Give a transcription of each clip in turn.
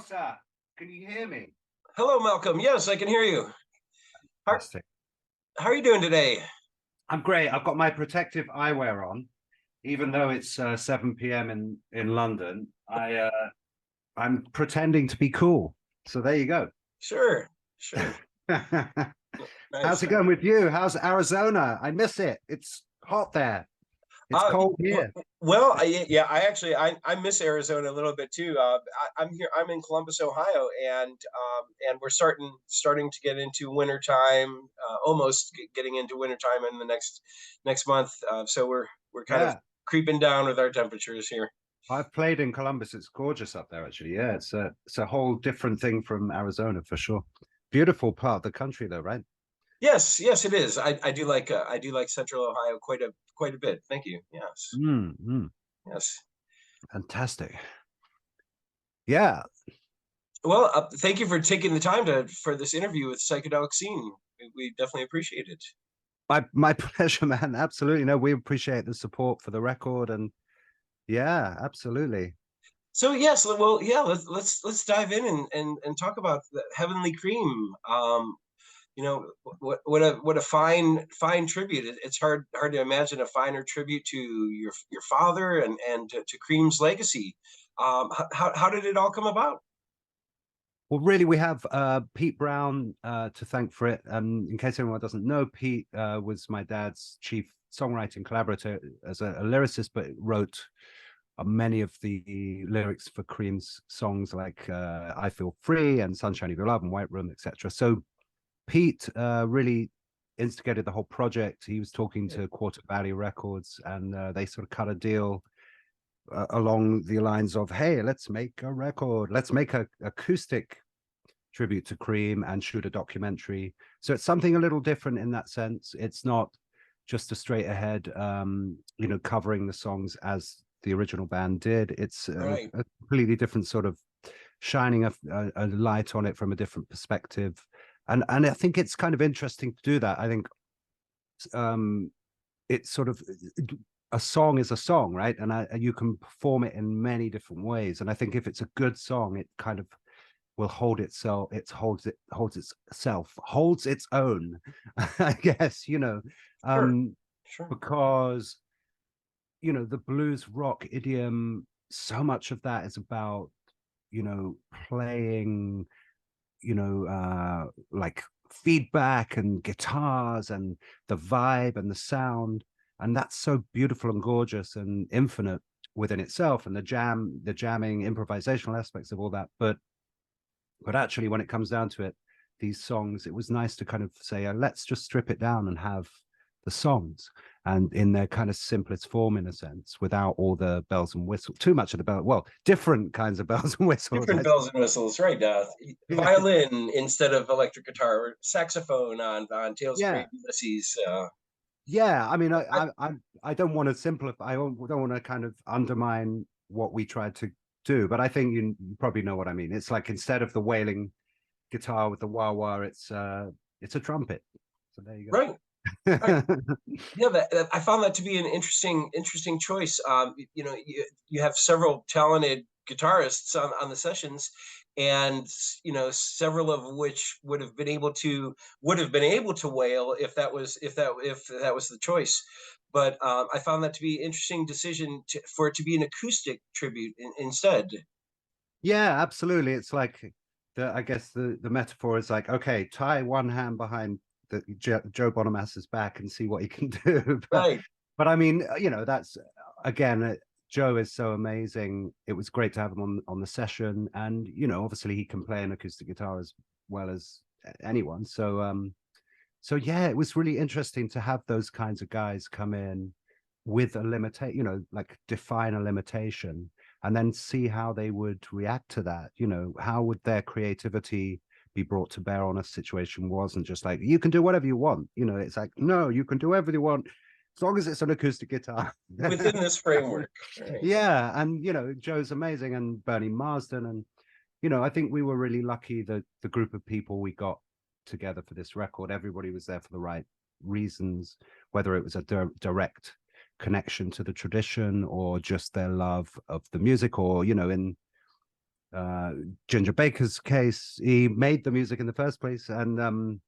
sir. Can you hear me? Hello, Malcolm. Yes, I can hear you. How, Fantastic. how are you doing today? I'm great. I've got my protective eyewear on, even though it's 7 p.m. in London. I'm pretending to be cool. So there you go. Sure, sure. How's Nice. it going with you? How's Arizona? I miss it. It's hot there. It's Uh, cold w- here. well, I miss Arizona a little bit too. I'm here. I'm in Columbus, Ohio, and we're starting to get into wintertime. Almost getting into wintertime in the next month. So we're kind of Yeah. creeping down with our temperatures here. I've played in Columbus. It's gorgeous up there, actually. Yeah, it's a whole different thing from Arizona for sure. Beautiful part of the country, though, right? Yes, yes, it is. I do like Central Ohio quite a bit. Thank you. Yes, Mm. yes. Fantastic. Yeah, Well, thank you for taking the time to for this interview with Psychedelic Scene. We definitely appreciate it. my pleasure, man. Absolutely. No, we appreciate the support for the record, and yeah, absolutely. So yes, well, yeah, let's dive in and talk about the Heavenly Cream. What a fine tribute. It's hard to imagine a finer tribute to your father and to Cream's legacy. How did it all come about? Well, really, we have Pete Brown to thank for it. In case anyone doesn't know, Pete was my dad's chief songwriting collaborator as a lyricist, but wrote many of the lyrics for Cream's songs like "I Feel Free" and "Sunshine of Your Love" and "White Room," etc. So Pete really instigated the whole project. He was talking to Quarter Valley Records, and they sort of cut a deal along the lines of, "Hey, let's make a record. Let's make a acoustic tribute to Cream and shoot a documentary." So it's something a little different in that sense. It's not just a straight ahead, covering the songs as the original band did. It's Right. a completely different sort of shining a light on it from a different perspective. And I think it's kind of interesting to do that. I think um, it's sort of a song is a song, right? And you can perform it in many different ways. And I think if it's a good song, it kind of will hold itself. Holds its own, I guess. Sure. Um, Sure. because the blues rock idiom. So much of that is about playing like feedback and guitars and the vibe and the sound, and that's so beautiful and gorgeous and infinite within itself, and the jamming improvisational aspects of all that. But actually, when it comes down to it, these songs, it was nice to kind of say, let's just strip it down and have the songs and in their kind of simplest form, in a sense, without all the bells and whistles, too much of the bell, well, different kinds of bells and whistles. Different bells and whistles, right? Violin instead of electric guitar, or saxophone on Tales of Yeah. Brave Ulysses. Yeah, I mean, I, I don't want to simplify. I don't want to kind of undermine what we tried to do, but I think you probably know what I mean. It's like instead of the wailing guitar with the wah wah, it's a trumpet. So there you right, right. go. Yeah, I found that to be an interesting choice. You have several talented guitarists on the sessions, and several of which would have been able to wail if that was the choice. But I found that to be an interesting decision for it to be an acoustic tribute instead. Yeah, absolutely. It's like I guess the metaphor is like, okay, tie one hand behind Joe Bonamass's back and see what he can do. but Right. but I mean, that's again, Joe is so amazing. It was great to have him on the session, and obviously he can play an acoustic guitar as well as anyone. So yeah, it was really interesting to have those kinds of guys come in with a limitation, like define a limitation, and then see how they would react to that. How would their creativity be brought to bear on a situation? Wasn't just like, you can do whatever you want. It's like, no, you can do whatever you want as long as it's an acoustic guitar. Within this framework. Right. Yeah, and Joe's amazing, and Bernie Marsden, and I think we were really lucky that the group of people we got together for this record, everybody was there for the right reasons, whether it was a direct connection to the tradition or just their love of the music, or in Ginger Baker's case, he made the music in the first place, and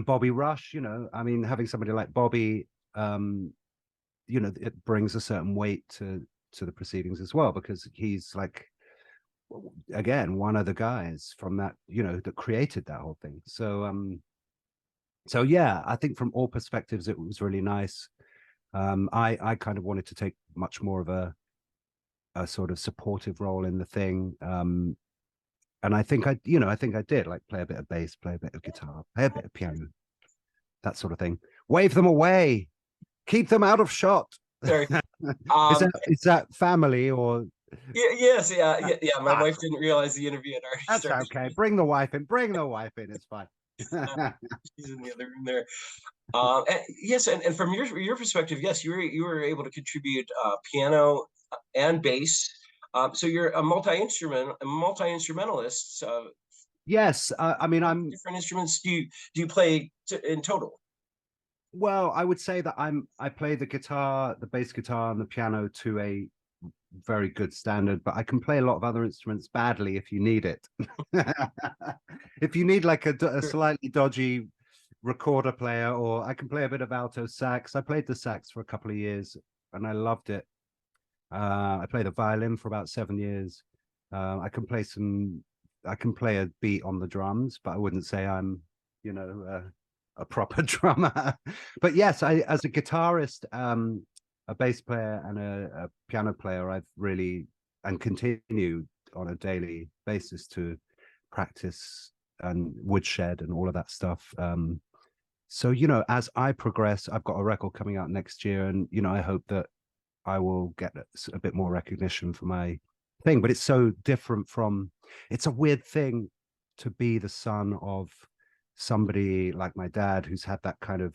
Bobby Rush, I mean, having somebody like Bobby, it brings a certain weight to the proceedings as well, because he's like, again, one of the guys from that, that created that whole thing. So yeah, I think from all perspectives it was really nice. I kind of wanted to take much more of a sort of supportive role in the thing. And I think I think I did, like, play a bit of bass, play a bit of guitar, play a bit of piano, that sort of thing. Wave them away, keep them out of shot. Sorry. Is that family or? Yes, yeah. My wife didn't realize the interview had already That's started. okay. Bring the wife in. Bring the wife in. It's fine. She's in the other room there. Yes, and from your perspective, yes, you were able to contribute piano and bass. So you're a multi-instrumentalist. Yes, I mean, I'm different instruments do you play in total? well. I would say that I play the guitar, the bass guitar, and the piano to a very good standard, but I can play a lot of other instruments badly if you need it. If you need like a slightly dodgy recorder player, or I can play a bit of alto sax. I played the sax for a couple of years and I loved it. I played the violin for about 7 years. I can play a beat on the drums, but I wouldn't say I'm, a proper drummer. But yes, as a guitarist, a bass player and a piano player, I've really and continue on a daily basis to practice and woodshed and all of that stuff. So, as I progress, I've got a record coming out next year, and I hope that I will get a bit more recognition for my thing. But it's so different it's a weird thing to be the son of somebody like my dad, who's had that kind of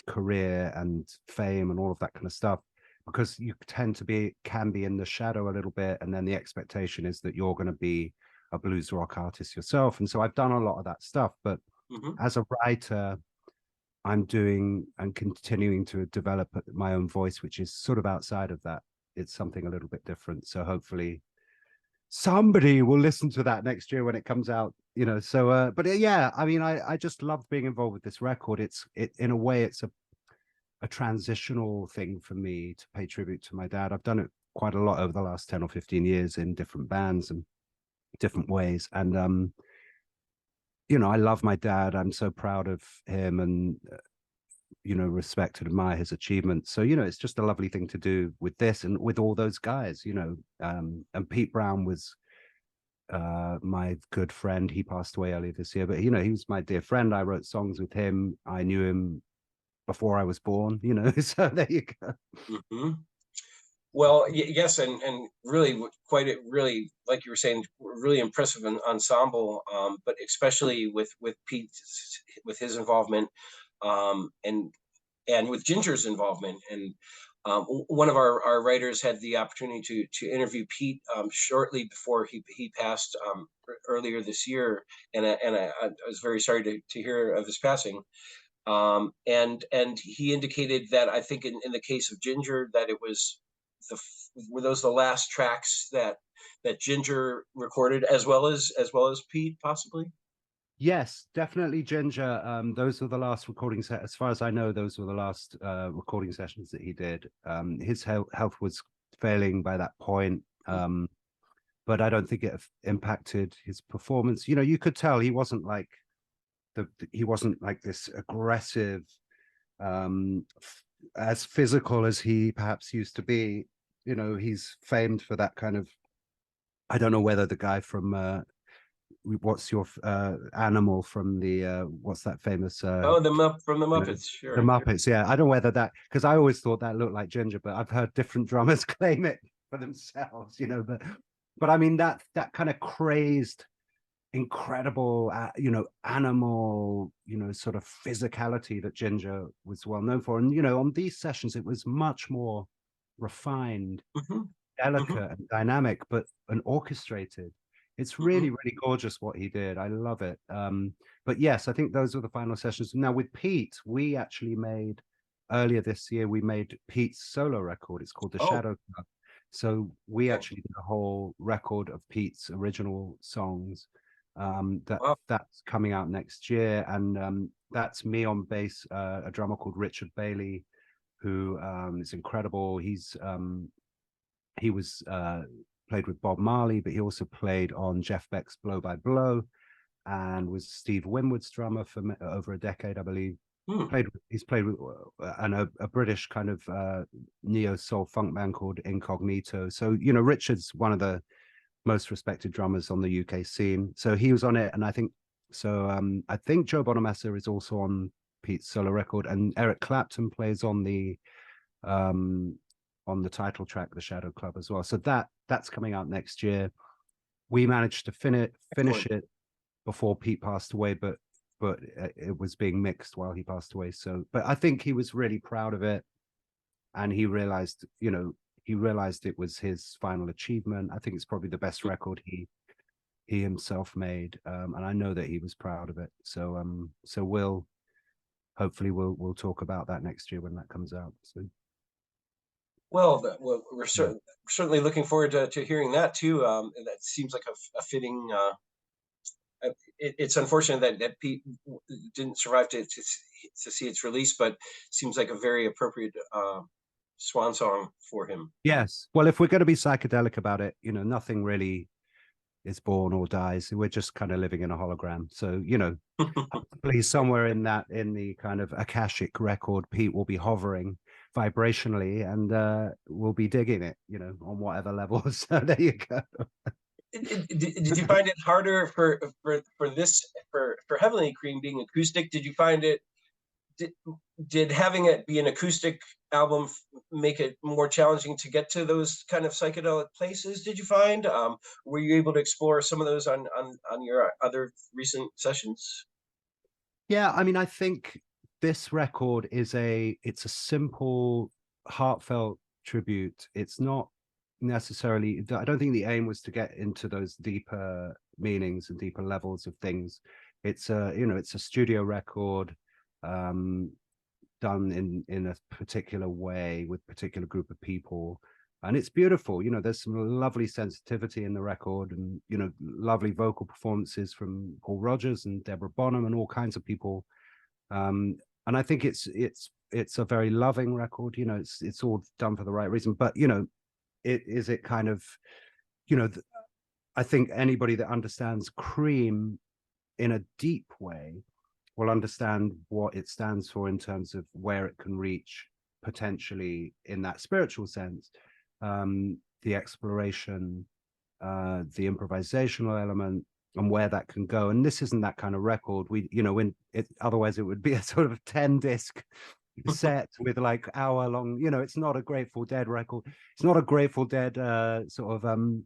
career and fame and all of that kind of stuff, because you can be in the shadow a little bit, and then the expectation is that you're going to be a blues rock artist yourself. And so I've done a lot of that stuff, but as a writer, I'm doing and continuing to develop my own voice, which is sort of outside of that. It's something a little bit different. So hopefully somebody will listen to that next year when it comes out, so but yeah, I mean, I just love being involved with this record. It in a way, it's a transitional thing for me to pay tribute to my dad. I've done it quite a lot over the last 10 or 15 years in different bands and different ways, and I love my dad. I'm so proud of him, and respect and admire his achievements. So it's just a lovely thing to do with this and with all those guys. And Pete Brown was my good friend. He passed away earlier this year, but he was my dear friend. I wrote songs with him. I knew him before I was born. So there you go. Well, yes, and really really, like you were saying, really impressive ensemble, but especially with Pete, with his involvement, and with Ginger's involvement. And one of our writers had the opportunity to interview Pete shortly before he passed earlier this year, and I was very sorry to hear of his passing. And he indicated that, I think in the case of Ginger, that it was were those the last tracks that Ginger recorded, as well as Pete, possibly? Yes, definitely Ginger. Those were the last recording set. As far as I know, those were the last recording sessions that he did. His health was failing by that point, but I don't think it impacted his performance. You could tell he wasn't like this aggressive, as physical as he perhaps used to be. He's famed for that kind of. I don't know whether the guy from what's your animal from the what's that famous Oh, from the Muppets, sure. The Muppets, yeah. I don't know whether that, because I always thought that looked like Ginger, but I've heard different drummers claim it for themselves, but I mean that kind of crazed, incredible animal, sort of physicality that Ginger was well known for. And on these sessions it was much more refined, delicate, and dynamic, but orchestrated. It's really, really gorgeous what he did. I love it. But yes, I think those were the final sessions. Now with Pete, we actually made earlier this year, we made Pete's solo record. It's called The Shadow Club. So we Okay. actually did a whole record of Pete's original songs. Wow. That's coming out next year, and that's me on bass, a drummer called Richard Bailey, who is incredible. He was played with Bob Marley, but he also played on Jeff Beck's Blow by Blow, and was Steve Winwood's drummer for over a decade, I believe. Hmm. He's played with and a British kind of neo soul funk band called Incognito. So Richard's one of the most respected drummers on the UK scene. So he was on it, and I think so. I think Joe Bonamassa is also on Pete's solo record, and Eric Clapton plays um, on the title track, The Shadow Club, as well. So that's coming out next year. We managed to finish Excellent. it before Pete passed away, but it was being mixed while he passed away. So, but I think he was really proud of it, and he realized it was his final achievement. I think it's probably the best record he himself made, and I know that he was proud of it. So we'll hopefully we'll talk about that next year when that comes out. So Well, we're yeah. certainly looking forward to hearing that too. And that seems like a fitting. It's unfortunate that Pete didn't survive to see its release, but seems like a very appropriate swan song for him. Yes. Well, if we're going to be psychedelic about it, nothing really is born or dies. We're just kind of living in a hologram. So, hopefully somewhere in the kind of Akashic record, Pete will be hovering vibrationally, and we'll be digging it, on whatever level. So there you go. Did you find it harder for this for Heavenly Cream being acoustic? Did you find it did, did having it be an acoustic album make it more challenging to get to those kind of psychedelic places? Did you find? Were you able to explore some of those on your other recent sessions? Yeah, I mean, I think this record it's a simple, heartfelt tribute. It's not necessarily, I don't think the aim was to get into those deeper meanings and deeper levels of things. It's a studio record, um, done in a particular way with a particular group of people. And it's beautiful. There's some lovely sensitivity in the record, and lovely vocal performances from Paul Rodgers and Deborah Bonham and all kinds of people. And I think it's a very loving record. It's all done for the right reason. But it kind of, you know, I think anybody that understands Cream in a deep way will understand what it stands for in terms of where it can reach potentially in that spiritual sense. The exploration, the improvisational element, and where that can go. And this isn't that kind of record. Otherwise it would be a sort of 10-disc set with like hour long, it's not a Grateful Dead record. It's not a Grateful Dead sort of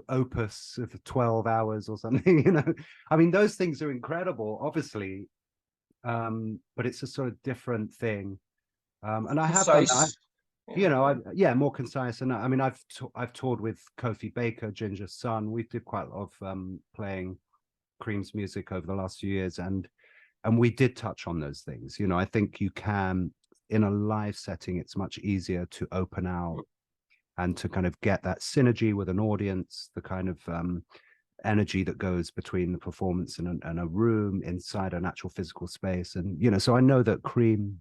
opus of 12 hours or something. I mean, those things are incredible, obviously, but it's a sort of different thing. And I have done that. Concise. Yeah. More concise. And I mean, I've toured with Kofi Baker, Ginger's son. We did quite a lot of playing Cream's music over the last few years, and we did touch on those things. I think you can, in a live setting, it's much easier to open out and to kind of get that synergy with an audience, the kind of energy that goes between the performance and a room inside an actual physical space. And so I know that Cream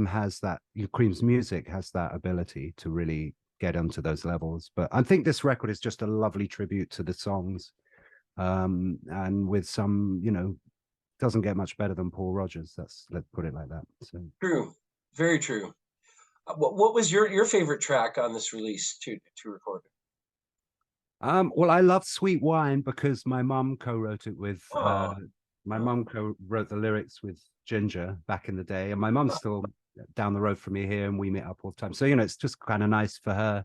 has that. Cream's music has that ability to really get onto those levels. But I think this record is just a lovely tribute to the songs, and with some, doesn't get much better than Paul Rodgers. Let's put it like that. So True. Very true. What was your favorite track on this release to record? well, I love Sweet Wine because my mum co-wrote it with Oh, my mum co-wrote the lyrics with Ginger back in the day, and my mum's still down the road from me here, and we meet up all the time. So it's just kind of nice for her.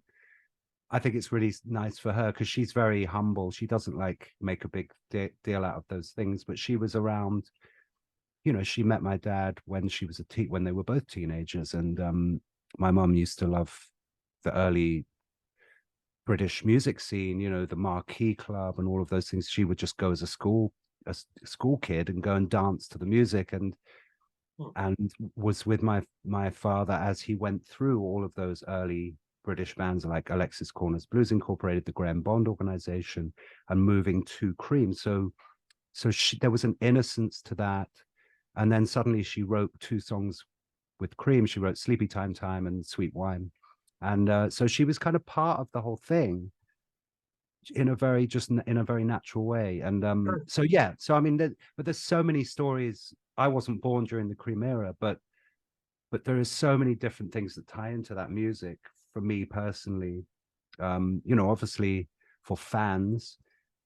I think it's really nice for her because she's very humble. She doesn't like make a big deal out of those things, but she was around. She met my dad when she was when they were both teenagers, and my mum used to love the early British music scene, the Marquee Club and all of those things. She would just go as a school kid and go and dance to the music, and was with my father as he went through all of those early British bands like Alexis Corner's Blues Incorporated, the Graham Bond organization, and moving to Cream. So there was an innocence to that. And then suddenly she wrote 2 songs with Cream. She wrote Sleepy Time Time and Sweet Wine. And so she was kind of part of the whole thing in a very natural way. And Sure. so yeah, so I mean, but there's so many stories. I wasn't born during the Cream era, but there is so many different things that tie into that music for me personally. Obviously for fans,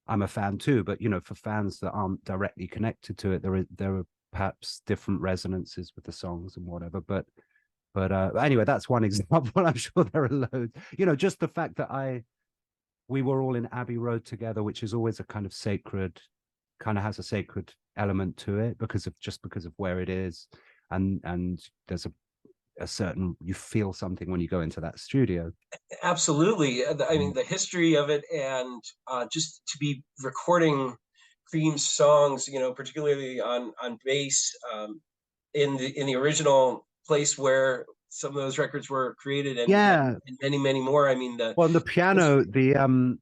I'm a fan too, but for fans that aren't directly connected to it, there are perhaps different resonances with the songs and whatever. But anyway, that's one example. I'm sure there are loads. Just the fact that we were all in Abbey Road together, which is always a kind of has a sacred element to it because of where it is, and there's a certain, you feel something when you go into that studio. Absolutely. I mean, the history of it, and just to be recording Cream's songs, particularly on bass, in the original place where some of those records were created, and Yeah. and many, many more. I mean, Well, the piano, Mhm.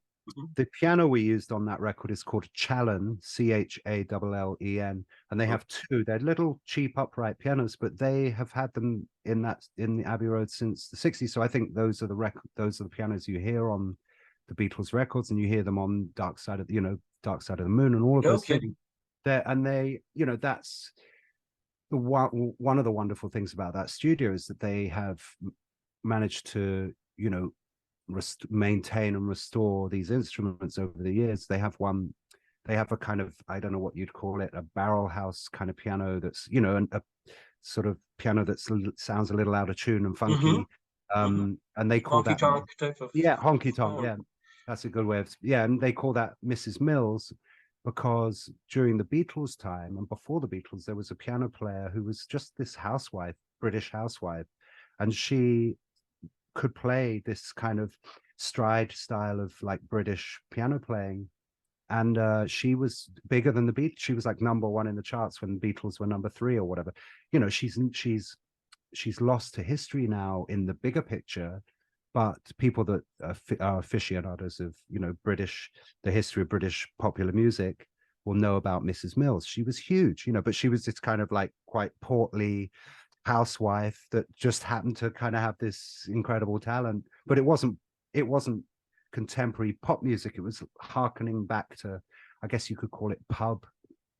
the piano we used on that record is called Challen, Challen, and they have 2. They're little cheap upright pianos, but they have had them in the Abbey Road since the 60s. So I think those are the pianos you hear on the Beatles records, and you hear them on Dark Side of the Moon and all of No those kidding. things. That's one of the wonderful things about that studio, is that they have managed to maintain and restore these instruments over the years. They have a kind of, I don't know what you'd call it, a barrel house kind of piano that's a sort of piano that sounds a little out of tune and Hmm. funky. Hmm. And they call Honky that, tonk type of yeah, honky tonk, sound. yeah, that's a good way of, yeah, and they call that Mrs. Mills, because during the Beatles time and before the Beatles, there was a piano player who was just this housewife, British housewife, and she could play this kind of stride style of like British piano playing. And she was bigger than the Beatles. She was like #1 in the charts when the Beatles were #3 or whatever. She's lost to history now in the bigger picture, but people that are aficionados of the history of British popular music will know about Mrs. Mills. She was huge, but she was this kind of like quite portly housewife that just happened to kind of have this incredible talent. But it wasn't contemporary pop music. It was harkening back to, I guess you could call it pub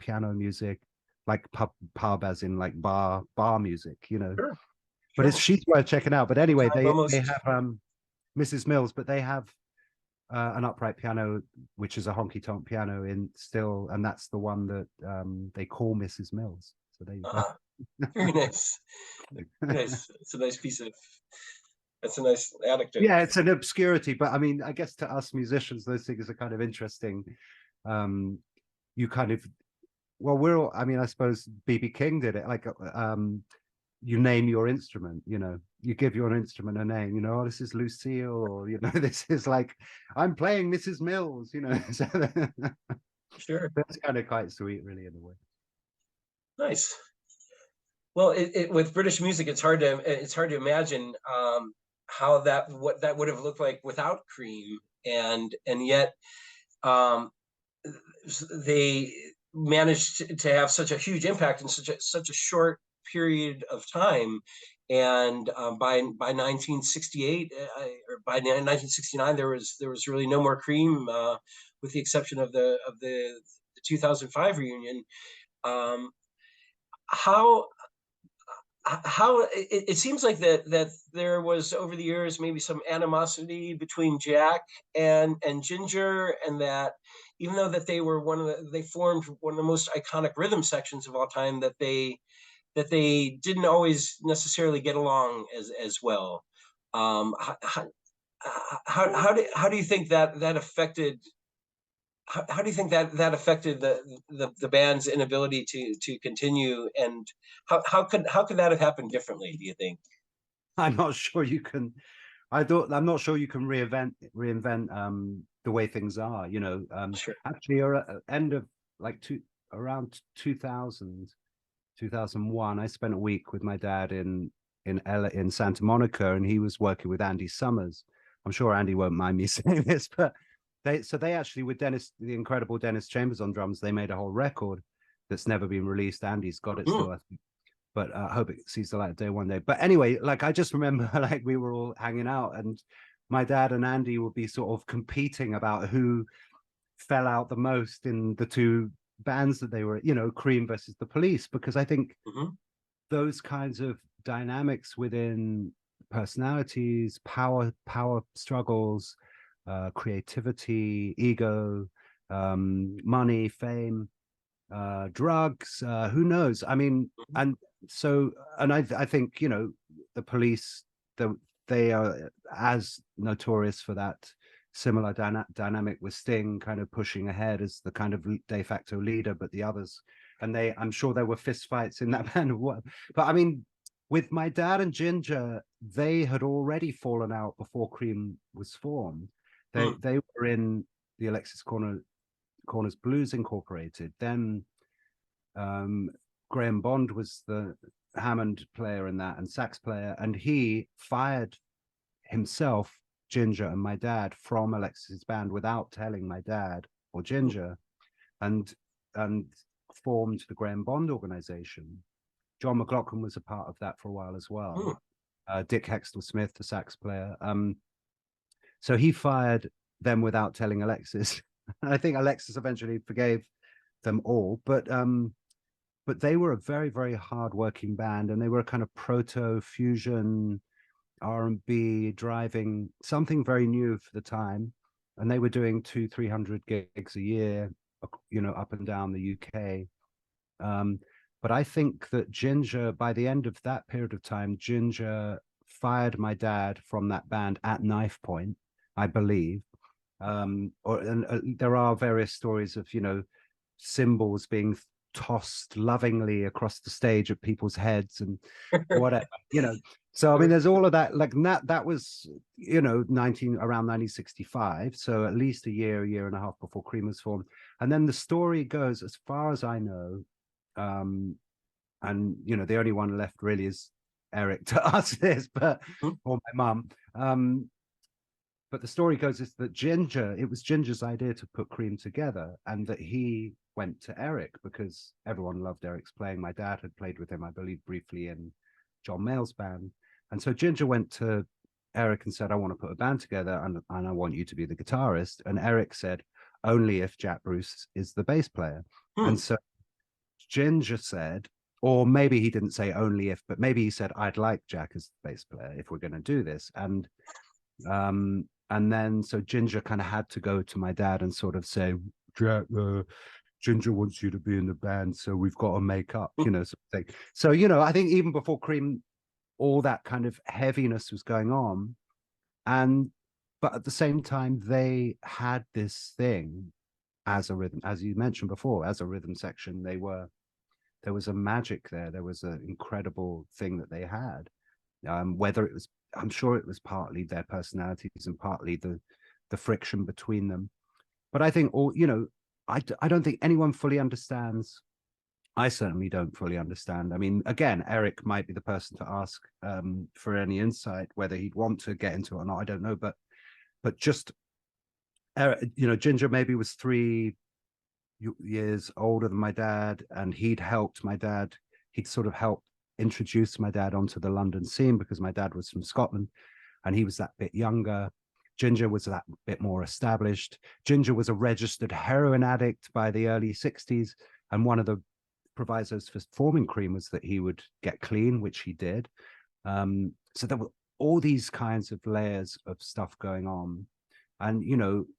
piano music, like pub as in like bar music. Sure, But sure. she's worth checking out. But anyway, Times they almost. have Mrs. Mills, but they have an upright piano, which is a honky tonk piano in still, and that's the one that they call Mrs. Mills. So there you go. Very nice. Very nice. It's a nice piece of. That's a nice anecdote. Yeah, it's an obscurity, but I mean, I guess to us musicians, those things are kind of interesting. Um, you kind of, well, we're all, I mean, I suppose BB King did it. Like, you name your instrument, you give your instrument a name, oh, this is Lucille, or, this is like, I'm playing Mrs. Mills, so Sure. that's kind of quite sweet, really, in a way. Nice. Well, with British music, it's hard to imagine how what that would have looked like without Cream, and yet um, they managed to have such a huge impact in such a short period of time. And by 1968, or by 1969, there was really no more Cream, with the exception of the 2005 reunion. Um, how it seems like that there was, over the years, maybe some animosity between Jack and Ginger, and that even though that they formed one of the most iconic rhythm sections of all time, that they didn't always necessarily get along as well. How do you think that affected, how do you think that affected the band's inability to continue, and how could that have happened differently, do you think? I'm not sure you can. I'm not sure you can reinvent the way things are. Sure. Actually, end of like around 2000, 2001, I spent a week with my dad in Santa Monica, and he was working with Andy Summers, I'm sure Andy won't mind me saying this, but they actually, with the incredible Dennis Chambers on drums, they made a whole record that's never been released. Andy's got it still, I think, but I hope it sees the light of day one day. But anyway, like I just remember like we were all hanging out and my dad and Andy would be sort of competing about who fell out the most in the two bands that they were, Cream versus the Police, because I think those kinds of dynamics within personalities, power struggles, creativity, ego, money, fame, drugs, who knows? I mean, and so, and I think, the Police, they are as notorious for that similar dynamic with Sting kind of pushing ahead as the kind of de facto leader, but the others, and I'm sure there were fist fights in that band. But I mean, with my dad and Ginger, they had already fallen out before Cream was formed. They were in the Alexis Corners Blues Incorporated. Then Graham Bond was the Hammond player in that and sax player, and he fired himself, Ginger, and my dad from Alexis's band without telling my dad or Ginger, and formed the Graham Bond organization. John McLaughlin was a part of that for a while as well. Dick Hextall Smith, the sax player. So he fired them without telling Alexis. I think Alexis eventually forgave them all, but they were a very, very hard-working band, and they were a kind of proto-fusion R&B driving something very new for the time, and they were doing 200-300 gigs a year, up and down the UK. But I think that Ginger, by the end of that period of time, Ginger fired my dad from that band at knife point, I believe. There are various stories of, cymbals being tossed lovingly across the stage at people's heads and whatever, So I mean, there's all of that. Like that was, around 1965. So at least a year and a half before Cream was formed. And then the story goes, as far as I know, and the only one left really is Eric to ask this, but or my mum. But the story goes is that it was Ginger's idea to put Cream together, and that he went to Eric because everyone loved Eric's playing. My dad had played with him, I believe, briefly in John Mayall's band. And so Ginger went to Eric and said, I want to put a band together and I want you to be the guitarist. And Eric said, only if Jack Bruce is the bass player. And so Ginger said, or maybe he didn't say only if, but maybe he said, I'd like Jack as the bass player if we're going to do this. And then so Ginger kind of had to go to my dad and sort of say, Jack, Ginger wants you to be in the band, so we've got to make up, sort of thing. So, I think even before Cream, all that kind of heaviness was going on. But at the same time, they had this thing as a rhythm, as you mentioned before, as a rhythm section. There was a magic there. There was an incredible thing that they had. Whether it was, I'm sure it was partly their personalities and partly the friction between them. But I think I don't think anyone fully understands. I certainly don't fully understand. I mean, again, Eric might be the person to ask for any insight, whether he'd want to get into it or not. I don't know, but just Ginger maybe was 3 years older than my dad, and he'd helped my dad. He'd sort of helped introduce my dad onto the London scene because my dad was from Scotland, and he was that bit younger. Ginger was that bit more established. Ginger was a registered heroin addict by the early 60s. And one of the provisos for forming Cream was that he would get clean, which he did. So there were all these kinds of layers of stuff going on. And,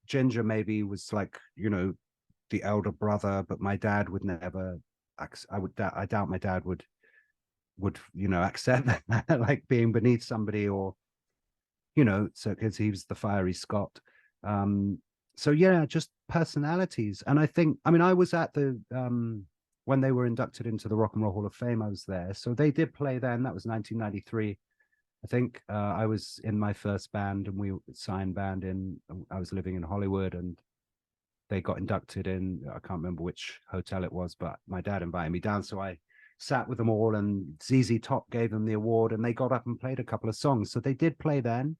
Ginger maybe was like, the elder brother, but my dad would never, I doubt my dad would, accept that, like being beneath somebody, or, so because he was the fiery Scot. So yeah, just personalities. And I was at the when they were inducted into the Rock and Roll Hall of Fame, I was there. So they did play then. That was 1993. I think I was in my first band, and we signed band I was living in Hollywood, and they got inducted in, I can't remember which hotel it was, but my dad invited me down. So I sat with them all, and ZZ Top gave them the award, and they got up and played a couple of songs. So they did play then.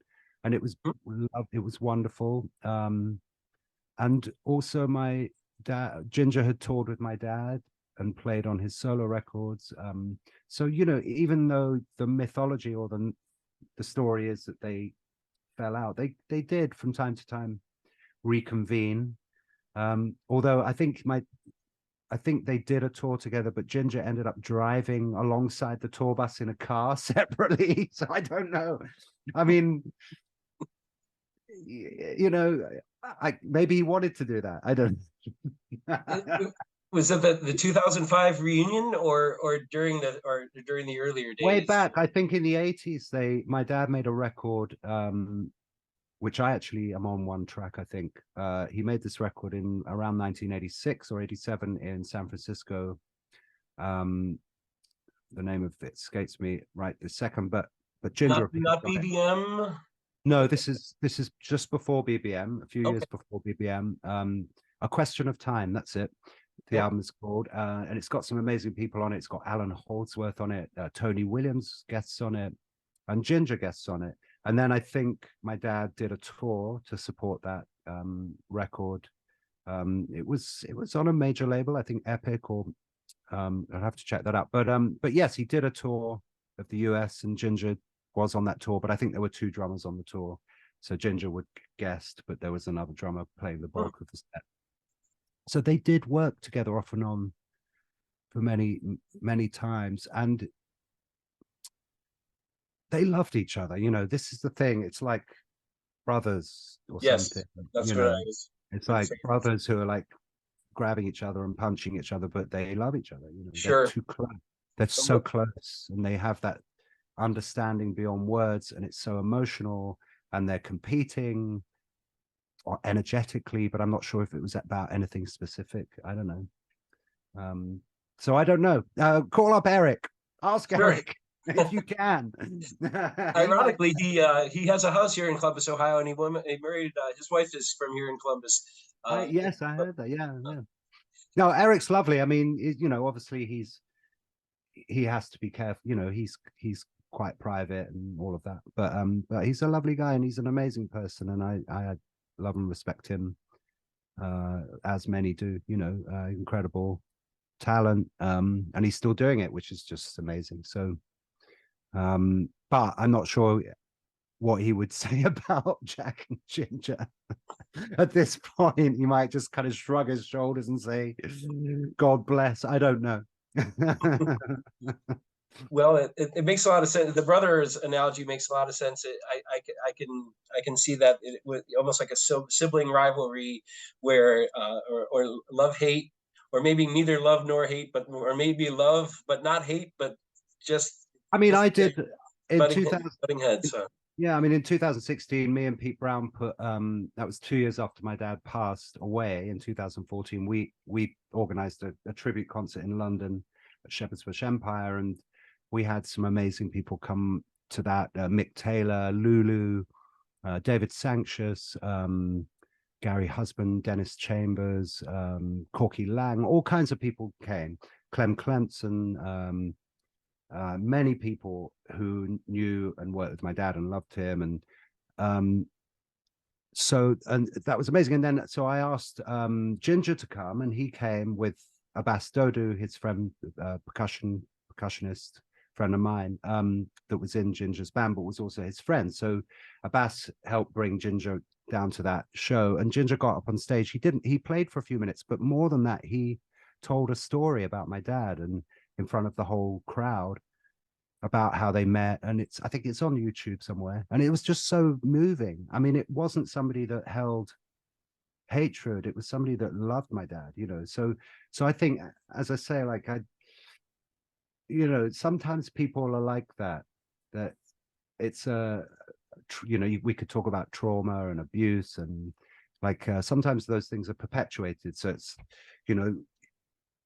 and it was it was wonderful. And also my dad, Ginger, had toured with my dad and played on his solo records. So you know, even though the mythology or the story is that they fell out, they did from time to time reconvene. Although I think they did a tour together, but Ginger ended up driving alongside the tour bus in a car separately. So I don't know. I mean, you know, maybe he wanted to do that. I don't. Was it the 2005 reunion, or during the earlier Way days? back, I think in the 80s, my dad made a record, which I actually am on one track, I think. He made this record in around 1986 or 87 in San Francisco. The name of it escapes me right this second, but Ginger appeared Not on it. BBM. No, this is just before BBM, a few Okay. years before BBM. A Question of Time, that's it. The album is called, and it's got some amazing people on it. It's got Alan Holdsworth on it, Tony Williams guests on it, and Ginger guests on it. And then I think my dad did a tour to support that record. It was on a major label, I think Epic, or I'll have to check that out. But yes, he did a tour of the US, and Ginger was on that tour. But I think there were two drummers on the tour, so Ginger would guest, but there was another drummer playing the bulk of the set. So they did work together off and on for many times, and they loved each other. You know, this is the thing. It's like brothers or something. That's You what I know, was. it's like brothers who are like grabbing each other and punching each other, but they love each other. You know, Sure. they're too close. They're so close, and they have that understanding beyond words, and it's so emotional. And they're competing or energetically, but I'm not sure if it was about anything specific. I don't know. So I don't know. Call up Eric. Ask Eric if you can. Ironically, he has a house here in Columbus, Ohio, and he married. His wife is from here in Columbus. Yes, I heard that. Yeah. No, Eric's lovely. I mean, you know, obviously he has to be careful. You know, he's quite private and all of that. But he's a lovely guy, and he's an amazing person, and I love and respect him, as many do. You know, incredible talent, and he's still doing it, which is just amazing. So, but I'm not sure what he would say about Jack and Ginger. At this point, he might just kind of shrug his shoulders and say, God bless. I don't know. Well, it makes a lot of sense. The brothers analogy makes a lot of sense. I can see that it was almost like a sibling rivalry, where or love hate, or maybe neither love nor hate, or maybe love but not hate, but just. I mean, I did in butting heads. So. Yeah, I mean, in 2016, me and Pete Brown put that was 2 years after my dad passed away in 2014. We organized a tribute concert in London at Shepherd's Bush Empire, and we had some amazing people come to that. Mick Taylor, Lulu, David Sanchez, Gary Husband, Dennis Chambers, Corky Lang, all kinds of people came. Clem Clemson, many people who knew and worked with my dad and loved him, and that was amazing. And then so I asked Ginger to come, and he came with Abbas Dodu, his friend, percussionist friend of mine, that was in Ginger's band, but was also his friend. So Abbas helped bring Ginger down to that show, and Ginger got up on stage. He played for a few minutes, but more than that, he told a story about my dad, and in front of the whole crowd, about how they met. And I think it's on YouTube somewhere, and it was just so moving. I mean, it wasn't somebody that held hatred, it was somebody that loved my dad, you know. So I think, as I say, like, you know, sometimes people are like that it's you know, we could talk about trauma and abuse, and like sometimes those things are perpetuated. So it's, you know,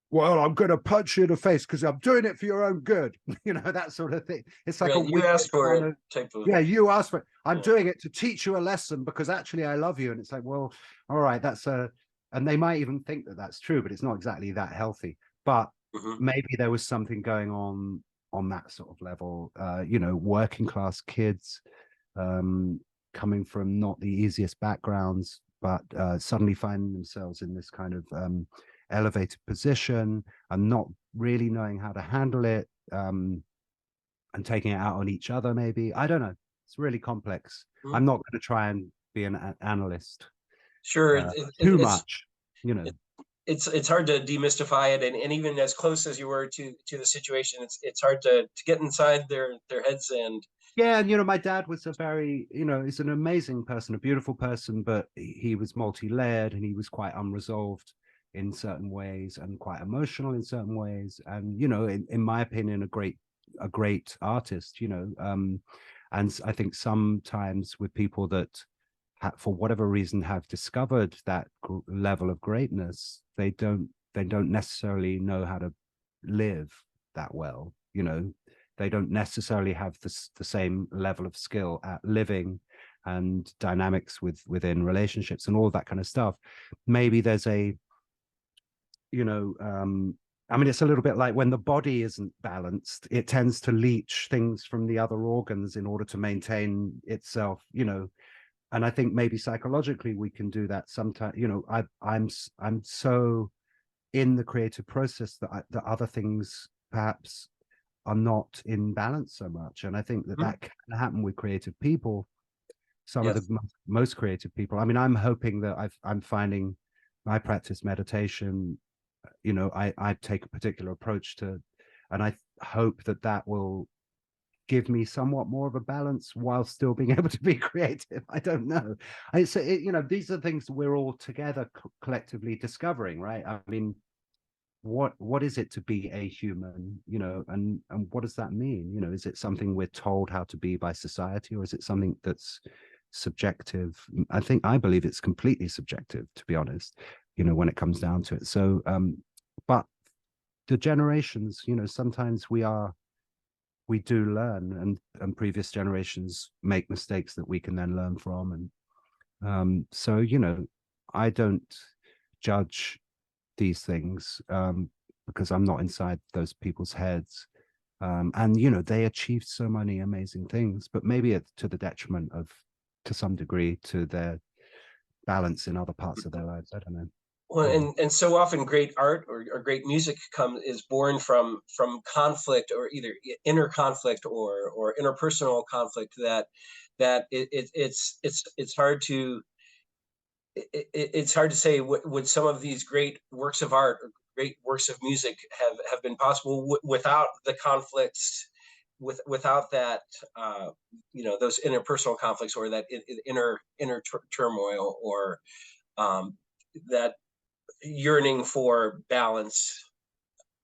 well, I'm going to punch you in the face because I'm doing it for your own good, you know, that sort of thing. It's like you asked for it type of. Yeah, you asked for it. I'm doing it to teach you a lesson because actually I love you. And it's like, well, all right, and they might even think that that's true, but it's not exactly that healthy. But maybe there was something going on that sort of level, you know, working class kids, coming from not the easiest backgrounds, but suddenly finding themselves in this kind of elevated position and not really knowing how to handle it, and taking it out on each other, maybe. I don't know. It's really complex. Mhm. I'm not going to try and be an analyst Sure, too much, you know. it, it's hard to demystify it, and even as close as you were to the situation, it's hard to get inside their heads. And Yeah, and my dad was a very, he's an amazing person, a beautiful person, but he was multi-layered and he was quite unresolved in certain ways and quite emotional in certain ways. And, in my opinion, a great artist, and I think sometimes with people that for whatever reason have discovered that level of greatness, they don't necessarily know how to live that well. They don't necessarily have the same level of skill at living and dynamics within relationships and all that kind of stuff. Maybe there's a, I mean, it's a little bit like when the body isn't balanced, it tends to leach things from the other organs in order to maintain itself, and I think maybe psychologically we can do that sometimes. I'm so in the creative process that other things perhaps are not in balance so much. And I think that Mhm. that can happen with creative people, some of the Yes. most creative people. I mean, I'm hoping that I'm finding my practice meditation, I take a particular approach to, and I hope that that will give me somewhat more of a balance while still being able to be creative. I don't know. These are things we're all together collectively discovering, right? I mean, what is it to be a human, and what does that mean? Is it something we're told how to be by society, or is it something that's subjective? I believe it's completely subjective, to be honest, when it comes down to it. So but the generations, sometimes we do learn, and previous generations make mistakes that we can then learn from. And so I don't judge these things, because I'm not inside those people's heads. And they achieved so many amazing things, but maybe it's to the detriment of, to some degree, to their balance in other parts of their lives. I don't know. Well, Yeah. and so often great art or great music is born from conflict, or either inner conflict or interpersonal conflict, that it's hard to it's hard to say, would some of these great works of art or great works of music have been possible without the conflicts, without that, those interpersonal conflicts, or that inner turmoil, or that yearning for balance.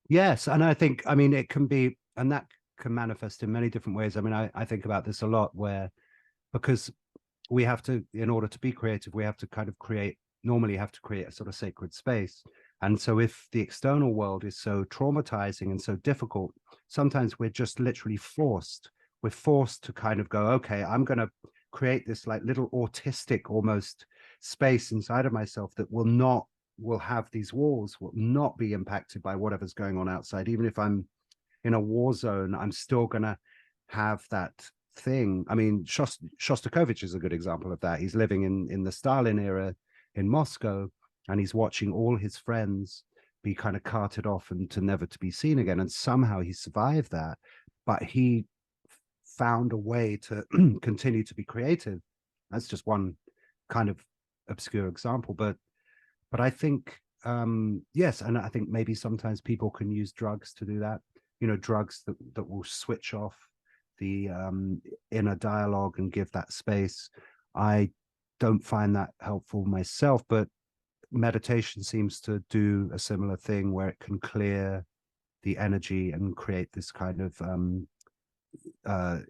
Yes, and I mean, it can be, and that can manifest in many different ways. I mean, I think about this a lot, where because we have to, in order to be creative, we have to kind of normally have to create a sort of sacred space. And so if the external world is so traumatizing and so difficult, sometimes we're forced to kind of go, okay, I'm going to create this like little autistic almost space inside of myself that will have these walls, will not be impacted by whatever's going on outside. Even if I'm in a war zone, I'm still going to have that thing. I mean, Shostakovich is a good example of that. He's living in the Stalin era in Moscow, and he's watching all his friends be kind of carted off and to never to be seen again. And somehow he survived that, but he found a way to continue to be creative. That's just one kind of obscure example, but I think, yes, and I think maybe sometimes people can use drugs to do that. Drugs that will switch off the inner dialogue and give that space. I don't find that helpful myself, but meditation seems to do a similar thing where it can clear the energy and create this kind of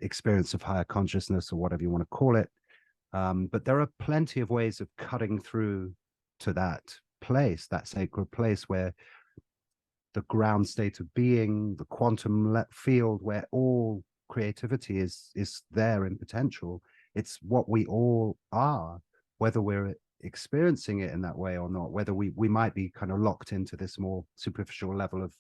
experience of higher consciousness, or whatever you want to call it. But there are plenty of ways of cutting through to that place, that sacred place, where the ground state of being, the quantum field, where all creativity is there in potential. It's what we all are, whether we're experiencing it in that way or not, whether we might be kind of locked into this more superficial level of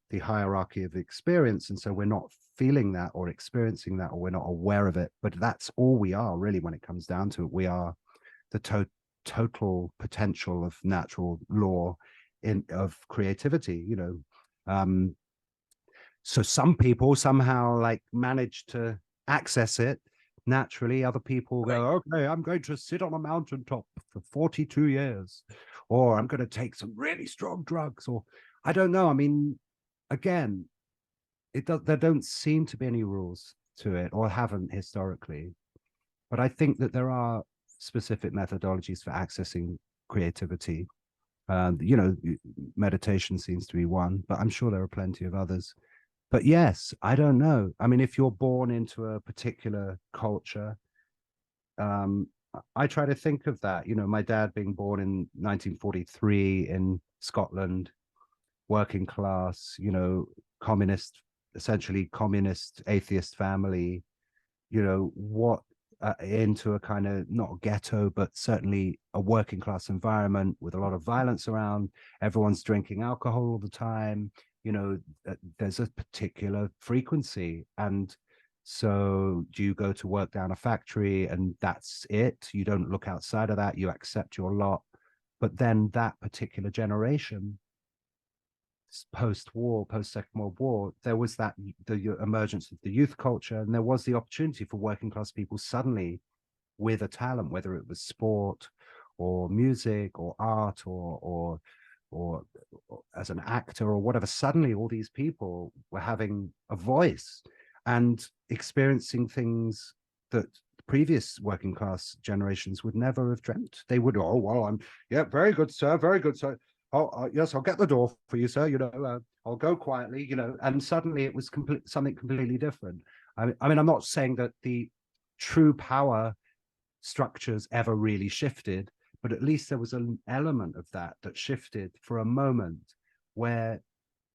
the hierarchy of experience, and so we're not feeling that or experiencing that, or we're not aware of it. But that's all we are really when it comes down to it. We are the total potential of natural law of creativity, you know. So some people somehow like manage to access it naturally. Other people Right. go, okay, I'm going to sit on a mountaintop for 42 years, or I'm going to take some really strong drugs, or I don't know. I mean, again, there don't seem to be any rules to it, or haven't historically. But I think that there are specific methodologies for accessing creativity. You know, meditation seems to be one, but I'm sure there are plenty of others. But yes, I don't know. I mean, if you're born into a particular culture, um, I try to think of that. You know, my dad being born in 1943 in Scotland, working class, you know, communist, essentially communist atheist family, you know, what into a kind of not ghetto, but certainly a working class environment with a lot of violence around. Everyone's drinking alcohol all the time. You know, there's a particular frequency. And so do you go to work down a factory and that's it? You don't look outside of that, you accept your lot. But then that particular generation, post-war, post-Second World War, there was that the emergence of the youth culture, and there was the opportunity for working class people suddenly with a talent, whether it was sport or music or art or as an actor or whatever. Suddenly, all these people were having a voice and experiencing things that previous working class generations would never have dreamt. They would, oh well, yeah, very good, sir, very good, sir. Oh, yes, I'll get the door for you, sir. You know, I'll go quietly, you know. And suddenly it was something completely different. I mean, I'm not saying that the true power structures ever really shifted, but at least there was an element of that shifted for a moment where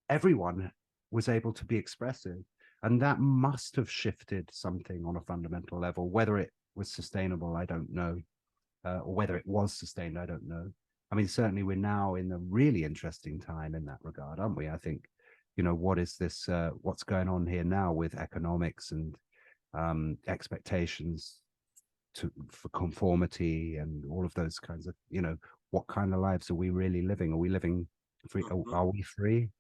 everyone was able to be expressive. And that must have shifted something on a fundamental level. Whether it was sustainable, I don't know. Or whether it was sustained, I don't know. I mean, certainly we're now in a really interesting time in that regard, aren't we? I think, you know, what is this, what's going on here now with economics and expectations for conformity and all of those kinds of, you know, what kind of lives are we really living? Are we living free? Mhm. Are we free?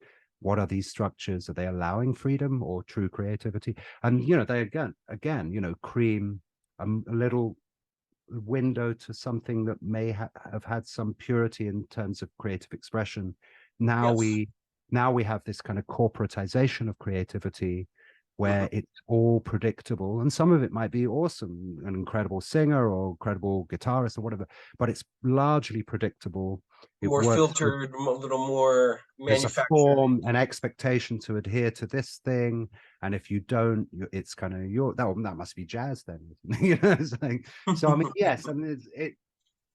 What are these structures? Are they allowing freedom or true creativity? And, you know, they again, you know, cream a little window to something that may have had some purity in terms of creative expression. Now Yes. we have this kind of corporatization of creativity Mhm. where it's all predictable, and some of it might be awesome, an incredible singer or incredible guitarist or whatever, but it's largely predictable. It More works through, filtered, a little more there's a manufactured. form, an expectation to adhere to this thing, and if you don't, it's kind of your that must be jazz then. You know, it's like, so I mean, yes, I mean,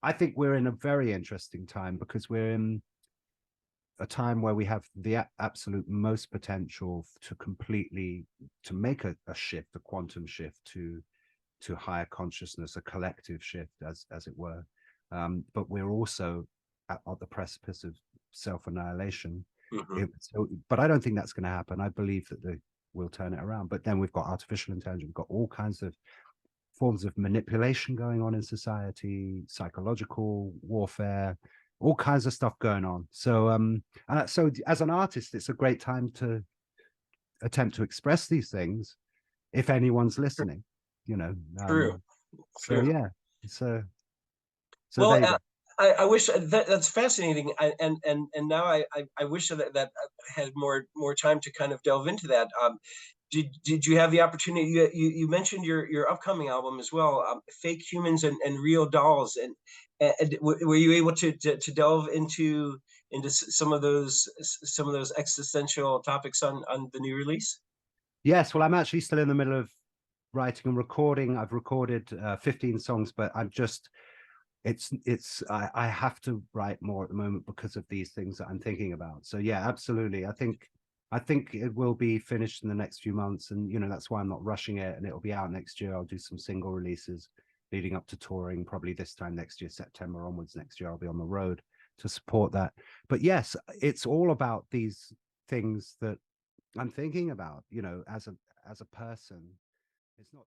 I think we're in a very interesting time because we're in a time where we have the absolute most potential to completely to make a shift, a quantum shift to higher consciousness, a collective shift, as it were. But we're also at the precipice of self-annihilation. Mhm. So, but I don't think that's going to happen. I believe that we'll turn it around. But then we've got artificial intelligence, we've got all kinds of forms of manipulation going on in society, psychological warfare, all kinds of stuff going on. So, so as an artist, it's a great time to attempt to express these things if anyone's listening, you know. True. So True. yeah, so Well, there you go. I wish that's fascinating, and now I wish that I had more time to kind of delve into that. Did you have the opportunity? You mentioned your upcoming album as well, Fake Humans and Real Dolls, and were you able to delve into some of those existential topics on the new release? Yes, well, I'm actually still in the middle of writing and recording. I've recorded 15 songs, but I'm just I have to write more at the moment because of these things that I'm thinking about. So yeah, absolutely. I think it will be finished in the next few months, and you know that's why I'm not rushing it, and it'll be out next year. I'll do some single releases leading up to touring, probably this time next year, September onwards next year. I'll be on the road to support that. But yes, it's all about these things that I'm thinking about, you know, as a person, it's not